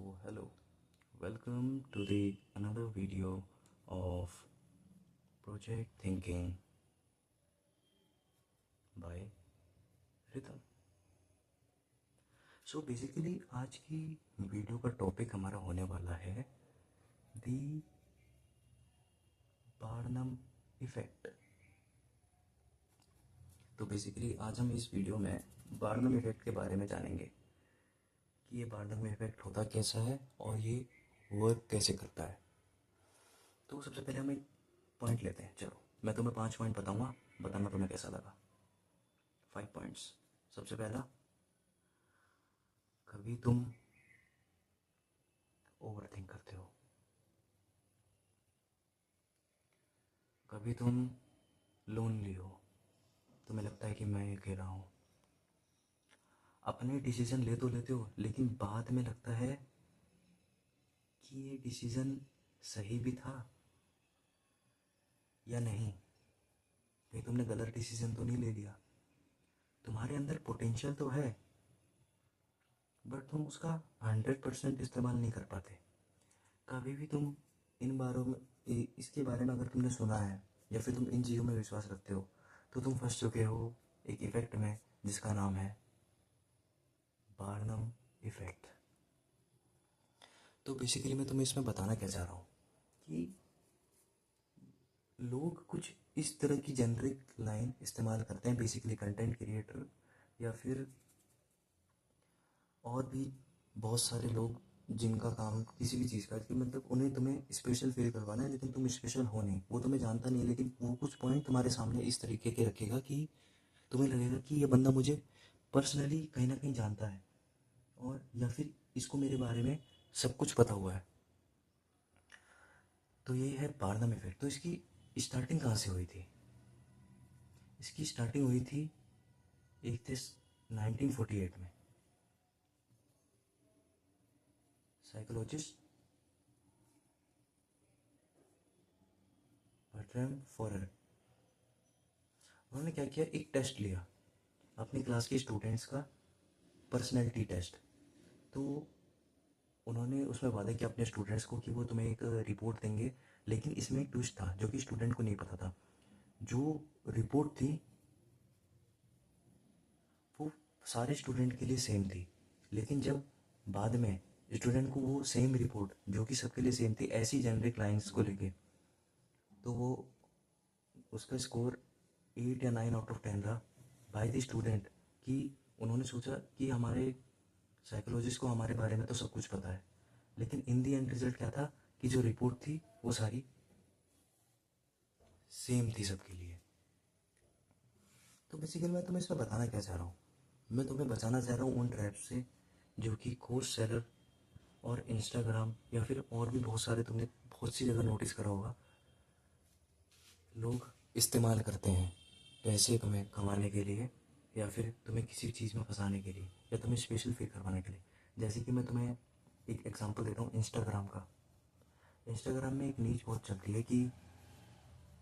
Hello, welcome to the another video of Project Thinking by Rhythm. Basically आज की video का topic हमारा होने वाला है दी बार्नम इफेक्ट। तो बेसिकली आज हम इस वीडियो में बार्नम इफेक्ट के बारे में जानेंगे कि ये बार्नम इफेक्ट होता कैसा है और ये वर्क कैसे करता है। तो सबसे पहले हम एक पॉइंट लेते हैं। चलो मैं तुम्हें 5 पॉइंट बताऊंगा, बताना तुम्हें कैसा लगा। 5 पॉइंट्स। सबसे पहला, कभी तुम ओवर थिंक करते हो, कभी तुम लोनली हो, तुम्हें लगता है कि मैं अकेला हूँ, अपने डिसीजन ले तो लेते हो लेकिन बाद में लगता है कि ये डिसीजन सही भी था या नहीं, कहीं तुमने गलत डिसीजन तो नहीं ले लिया। तुम्हारे अंदर पोटेंशियल तो है बट तुम उसका 100% इस्तेमाल नहीं कर पाते। कभी भी तुम इन बारों में इसके बारे में अगर तुमने सुना है या फिर तुम इन चीज़ों में विश्वास रखते हो तो तुम फंस चुके हो एक इफ़ेक्ट में जिसका नाम है बार्नम इफ़ेक्ट। तो बेसिकली मैं तुम्हें इसमें बताना क्या चाह रहा हूँ कि लोग कुछ इस तरह की जेनरिक लाइन इस्तेमाल करते हैं, बेसिकली कंटेंट क्रिएटर या फिर और भी बहुत सारे लोग जिनका काम किसी भी चीज़ का कि मतलब उन्हें तुम्हें स्पेशल फील करवाना है लेकिन तुम स्पेशल हो नहीं, वो तुम्हें जानता नहीं है लेकिन वो कुछ पॉइंट तुम्हारे सामने इस तरीके के रखेगा कि तुम्हें लगेगा कि ये बंदा मुझे पर्सनली कहीं ना कहीं जानता है और या फिर इसको मेरे बारे में सब कुछ पता हुआ है। तो ये है बार्नम इफेक्ट। तो इसकी स्टार्टिंग कहाँ से हुई थी? इसकी स्टार्टिंग हुई थी एक थे 1948 में। साइकोलॉजिस्ट बर्ट्रैम फॉरर, उन्होंने क्या किया, एक टेस्ट लिया अपनी क्लास के स्टूडेंट्स का, पर्सनैलिटी टेस्ट। तो उन्होंने उसमें वादा किया अपने स्टूडेंट्स को कि वो तुम्हें एक रिपोर्ट देंगे, लेकिन इसमें एक ट्विस्ट था जो कि स्टूडेंट को नहीं पता था। जो रिपोर्ट थी वो सारे स्टूडेंट के लिए सेम थी, लेकिन जब बाद में स्टूडेंट को वो सेम रिपोर्ट जो कि सबके लिए सेम थी ऐसी जेनरिक लाइंस को लेके, तो वो उसका स्कोर 8 या 9 आउट ऑफ 10 रहा बाय द स्टूडेंट। कि उन्होंने सोचा कि हमारे साइकोलॉजिस्ट को हमारे बारे में तो सब कुछ पता है, लेकिन इन दी एंड रिजल्ट क्या था कि जो रिपोर्ट थी वो सारी सेम थी सबके लिए। तो बेसिकली मैं तुम्हें इसमें बताना क्या चाह रहा हूँ, मैं तुम्हें बचाना चाह रहा हूँ उन ट्रैप से जो कि कोर्स सेलर और इंस्टाग्राम या फिर और भी बहुत सारे, तुमने बहुत सी जगह नोटिस करा होगा, लोग इस्तेमाल करते हैं पैसे तुम्हें कमाने के लिए या फिर तुम्हें किसी चीज़ में फंसाने के लिए या तुम्हें स्पेशल फील करवाने के लिए। जैसे कि मैं तुम्हें एक एग्जांपल देता हूँ इंस्टाग्राम का। इंस्टाग्राम में एक नीच बहुत चलती है कि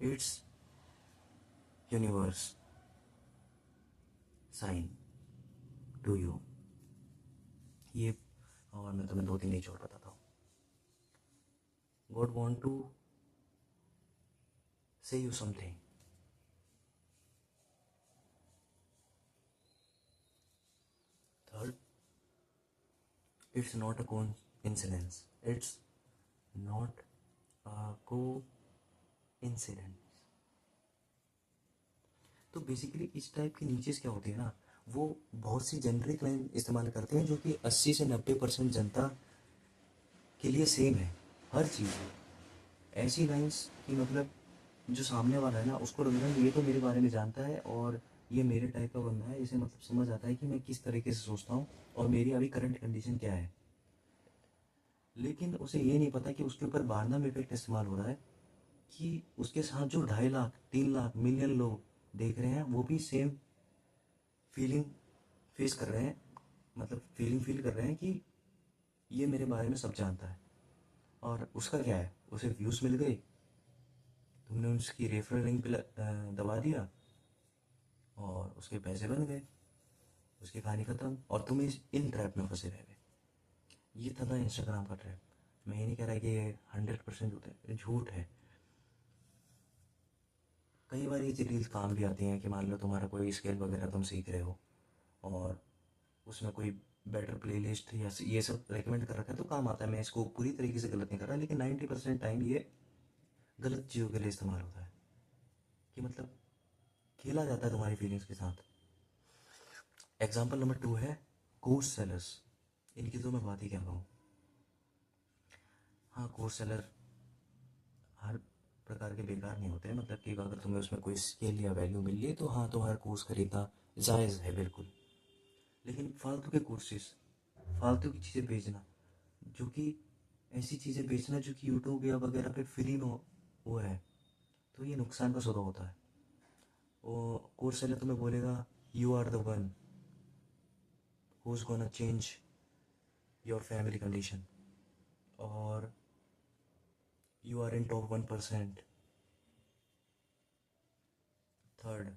it's universe sign to you. ये, और मैं तुम्हें 2-3 नीच और बताता हूँ। गॉड वॉन्ट टू से you something. Third, it's not a coincidence, it's not a coincidence. तो बेसिकली इस टाइप की नीचेस क्या होती है ना, वो बहुत सी जेनरिक लाइन इस्तेमाल करते हैं जो कि 80 से 90% जनता के लिए सेम है हर चीज़ में। ऐसी लाइंस कि मतलब जो सामने वाला है ना उसको लगेगा ये तो मेरे बारे में जानता है और ये मेरे टाइप का बंदा है, इसे मतलब समझ आता है कि मैं किस तरीके से सोचता हूँ और मेरी अभी करंट कंडीशन क्या है। लेकिन उसे ये नहीं पता कि उसके ऊपर बार्नम इफेक्ट इस्तेमाल हो रहा है कि उसके साथ जो 2.5 लाख 3 लाख मिलियन लोग देख रहे हैं वो भी सेम फीलिंग फेस कर रहे हैं, मतलब फीलिंग फील कर रहे हैं कि ये मेरे बारे में सब जानता है। और उसका क्या है, उसे व्यूज़ मिल गए, तुमने उसकी रेफरल लिंक पे दबा दिया और उसके पैसे बन गए, उसकी कहानी ख़त्म और तुम इन ट्रैप में फंसे रह गए। ये था ना इंस्टाग्राम का ट्रैप। मैं ये नहीं कह रहा कि ये 100% झूठ है। कई बार ये रील्स काम भी आती हैं कि मान लो तुम्हारा कोई स्किल वगैरह तुम सीख रहे हो और उसमें कोई बेटर प्लेलिस्ट या ये सब रेकमेंड कर रखा है तो काम आता है। मैं इसको पूरी तरीके से गलत नहीं कर रहा, लेकिन 90% टाइम ये गलत चीज़ों के लिए इस्तेमाल होता है कि मतलब खेला जाता है तुम्हारी फीलिंग्स के साथ। एग्जाम्पल नंबर 2 है कोर्स सेलर्स। इनकी तो मैं बात ही क्या कहूँ। हाँ, कोर्स सेलर हर प्रकार के बेकार नहीं होते हैं, मतलब कि अगर तुम्हें उसमें कोई स्किल या वैल्यू मिल रही है तो हाँ, तो हर कोर्स खरीदना जायज़ है बिल्कुल। लेकिन फालतू के कोर्सेज, फालतू की चीज़ें बेचना, जो कि ऐसी चीज़ें बेचना जो कि यूट्यूब या वगैरह पे फ्री में वो है, तो ये नुकसान का सौदा होता है। वो कोर्स सेलर तुम्हें बोलेगा you are the one who is gonna change your family condition, और you are in top 1%। Third,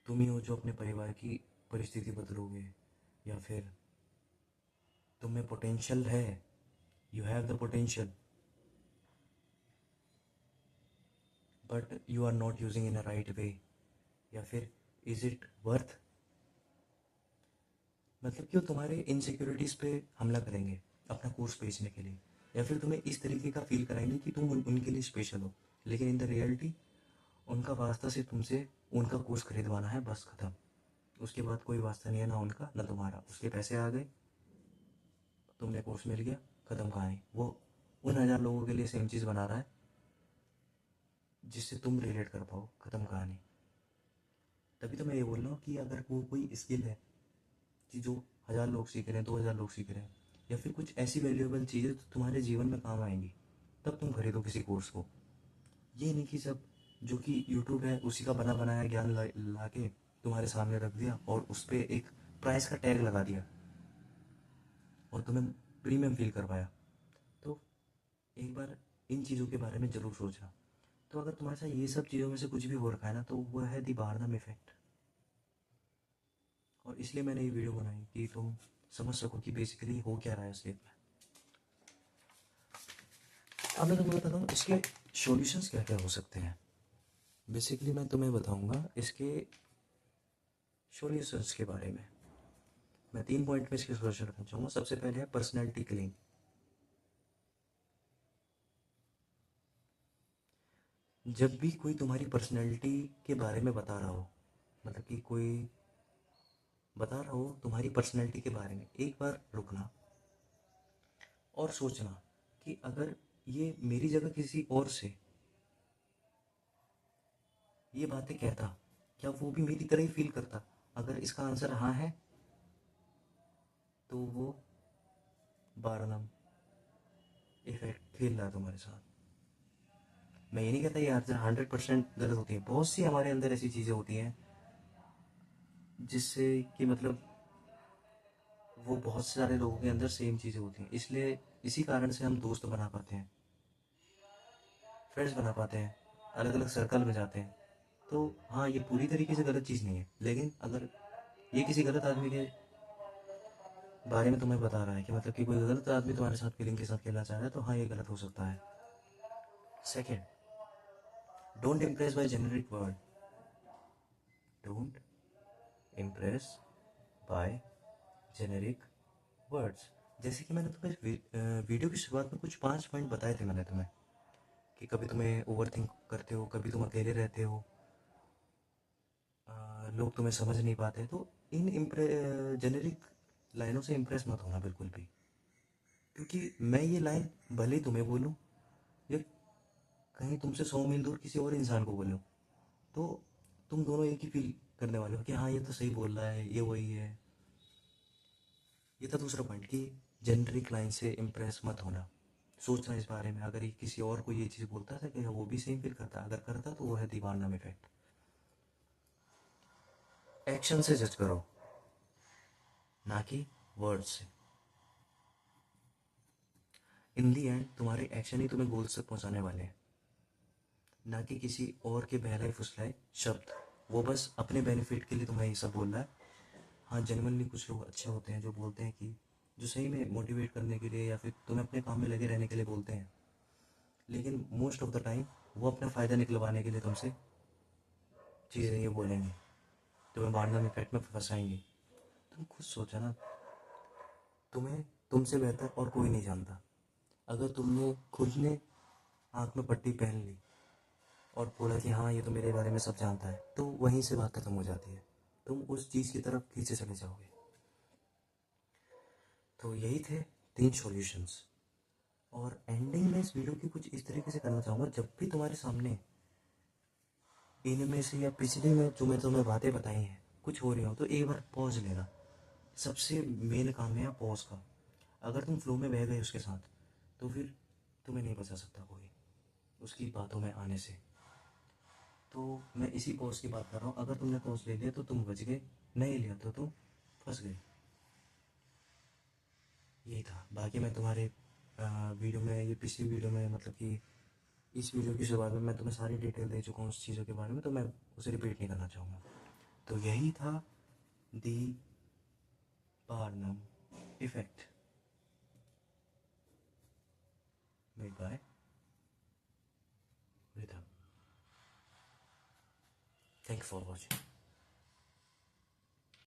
तुम ही हो जो अपने परिवार की परिस्थिति बदलोगे, या फिर तुम में पोटेंशियल है, you have the potential but you are not using in a right way, या फिर इज इट वर्थ। मतलब कि वो तुम्हारे इनसिक्योरिटीज़ पे हमला करेंगे अपना कोर्स बेचने के लिए, या फिर तुम्हें इस तरीके का फील कराएंगे कि तुम उनके लिए स्पेशल हो, लेकिन इन द रियलिटी उनका वास्ता सिर्फ तुमसे उनका कोर्स खरीदवाना है, बस खत्म। उसके बाद कोई वास्ता नहीं है ना उनका ना तुम्हारा। उसके पैसे आ गए, तुमने कोर्स मिल गया, खत्म कहानी। वो उन 1000 लोगों के लिए सेम चीज़ बना रहा है जिससे तुम रिलेट कर पाओ, खत्म कहानी। तभी तो मैं ये बोल रहा हूँ कि अगर वो कोई स्किल है कि जो 1000 लोग सीख रहे हैं, 2000 लोग सीख रहे हैं, या फिर कुछ ऐसी वैल्यूएबल चीज़ें तो तुम्हारे जीवन में काम आएंगी, तब तुम खरीदो किसी कोर्स को। ये नहीं कि सब जो कि यूट्यूब है उसी का बना बनाया ज्ञान ला के तुम्हारे सामने रख दिया और उस पर एक प्राइस का टैग लगा दिया और तुम्हें प्रीमियम फील करवाया। तो एक बार इन चीज़ों के बारे में ज़रूर सोचना। तो अगर तुम्हारे साथ ये सब चीज़ों में से कुछ भी हो रखा है ना, तो वो है दी बारनम इफेक्ट। और इसलिए मैंने ये वीडियो बनाई कि तुम समझ सको कि बेसिकली हो क्या रहा है असलियत में। अब मैं तुम्हें बताता हूँ इसके सॉल्यूशंस क्या क्या हो सकते हैं। बेसिकली मैं तुम्हें बताऊंगा इसके सॉल्यूशंस के बारे में। मैं 3 पॉइंट में इसके सॉल्यूशन रखना चाहूँगा। सबसे पहले है पर्सनैलिटी किलिंग। जब भी कोई तुम्हारी पर्सनैलिटी के बारे में बता रहा हो, मतलब कि कोई बता रहा हो तुम्हारी पर्सनैलिटी के बारे में, एक बार रुकना और सोचना कि अगर ये मेरी जगह किसी और से ये बातें कहता, क्या वो भी मेरी तरह ही फील करता। अगर इसका आंसर हाँ है तो वो बारनम इफेक्ट खेल रहा है तुम्हारे साथ। मैं ये नहीं कहता ये 100% गलत होती है, बहुत सी हमारे अंदर ऐसी चीज़ें होती हैं जिससे कि मतलब वो बहुत सारे लोगों के अंदर सेम चीज़ें होती हैं, इसलिए इसी कारण से हम दोस्त बना पाते हैं, फ्रेंड्स बना पाते हैं, अलग अलग सर्कल में जाते हैं। तो हाँ, ये पूरी तरीके से गलत चीज़ नहीं है, लेकिन अगर ये किसी गलत आदमी के बारे में तुम्हें बता रहा है कि मतलब कि कोई गलत आदमी तुम्हारे साथ फीलिंग के साथ खेलना चाह रहा है, तो हाँ, ये गलत हो सकता है। Second, don't impress by generic word. Don't impress by generic words. जैसे कि मैंने तुम्हें वीडियो की शुरुआत में कुछ 5 पॉइंट बताए थे मैंने तुम्हें, कि कभी तुम्हें ओवर थिंक करते हो, कभी तुम अकेले रहते हो, लोग तुम्हें समझ नहीं पाते, तो इन जेनरिक लाइनों से इम्प्रेस मत होना बिल्कुल भी। क्योंकि मैं ये लाइन भले ही तुम्हें बोलूँ या कहीं तुमसे 100 मील दूर किसी और इंसान को बोलूँ, तो तुम दोनों एक ही फील करने वाले हो कि हाँ, ये तो सही बोल रहा है, ये वही है। ये था दूसरा पॉइंट कि जेनरिक लाइन से इम्प्रेस मत होना। सोचना इस बारे में, अगर ये किसी और को ये चीज़ बोलता था कि वो भी सेम फील करता, अगर करता तो वो है दीवाना इफेक्ट। एक्शन से जज करो, ना कि वर्ड से। इन दी एंड तुम्हारे एक्शन ही तुम्हें गोल तक पहुंचाने वाले हैं, ना कि किसी और के बहलाए फुसलाए शब्द। वो बस अपने बेनिफिट के लिए तुम्हें ये सब बोल रहा है। हाँ, जनरली कुछ लोग अच्छे होते हैं जो बोलते हैं कि जो सही में मोटिवेट करने के लिए या फिर तुम्हें अपने काम में लगे रहने के लिए बोलते हैं, लेकिन मोस्ट ऑफ द टाइम वो अपना फ़ायदा निकलवाने के लिए तुमसे चीज़ें ये बोलेंगे, तुम्हें बारदाम इफेक्ट में फंसाएंगे। तुम खुद सोचा ना, तुम्हें तुमसे बेहतर और कोई नहीं जानता। अगर तुमने खुद ने आँख में पट्टी पहन ली और बोला कि हाँ ये तो मेरे बारे में सब जानता है, तो वहीं से बात खत्म हो जाती है, तुम उस चीज़ की तरफ खींचे चले जाओगे। तो यही थे 3 सॉल्यूशंस। और एंडिंग में इस वीडियो की कुछ इस तरीके से करना चाहूँगा, जब भी तुम्हारे सामने इनमें से या पिछले में जो मैं तुम्हें बातें बताई हैं कुछ हो रही हो, तो एक बार पॉज लेना। सबसे मेन काम है पॉज का। अगर तुम फ्लो में बह गए उसके साथ, तो फिर तुम्हें नहीं बचा सकता कोई उसकी बातों में आने से। तो मैं इसी पॉज की बात कर रहा हूँ। अगर तुमने पॉज ले लिया तो तुम बच गए, नहीं लिया तो तुम फंस गए। यही था। बाकी मैं तुम्हारे वीडियो में, ये पिछली वीडियो में, मतलब कि इस वीडियो की शुरुआत में मैं तुम्हें सारी डिटेल दे चुका हूँ उस चीज़ों के बारे में, तो मैं उसे रिपीट नहीं करना चाहूँगा। तो यही था the Barnum effect. Made by rhythm. Thank you for watching.